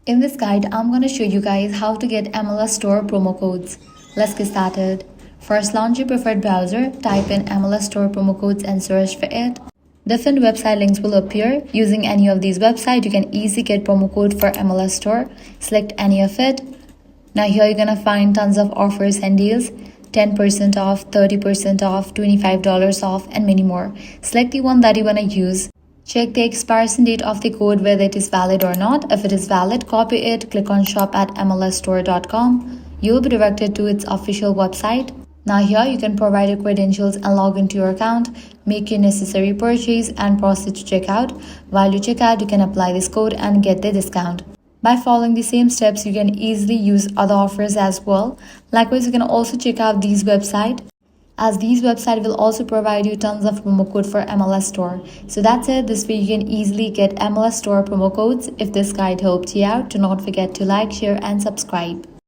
In this guide, I'm going to show you guys how to get MLS Store promo codes. Let's get started. First, launch your preferred browser, type in MLS Store promo codes and search for it. Different website links will appear. Using any of these websites, you can easily get promo code for MLS Store. Select any of it. Now here you're going to find tons of offers and deals. 10% off, 30% off, $25 off, and many more. Select the one that you want to use. Check the expiration date of the code, whether it is valid or not. If it is valid, copy it, click on shop at mlsstore.com. You will be directed to its official website. Now here you can provide your credentials and log into your account, make your necessary purchase and proceed to checkout. While you check out, you can apply this code and get the discount. By following the same steps, you can easily use other offers as well. Likewise, you can also check out these websites, as these websites will also provide you tons of promo code for MLS Store. So that's it. This way you can easily get MLS Store promo codes. If this guide helped you out, do not forget to like, share and subscribe.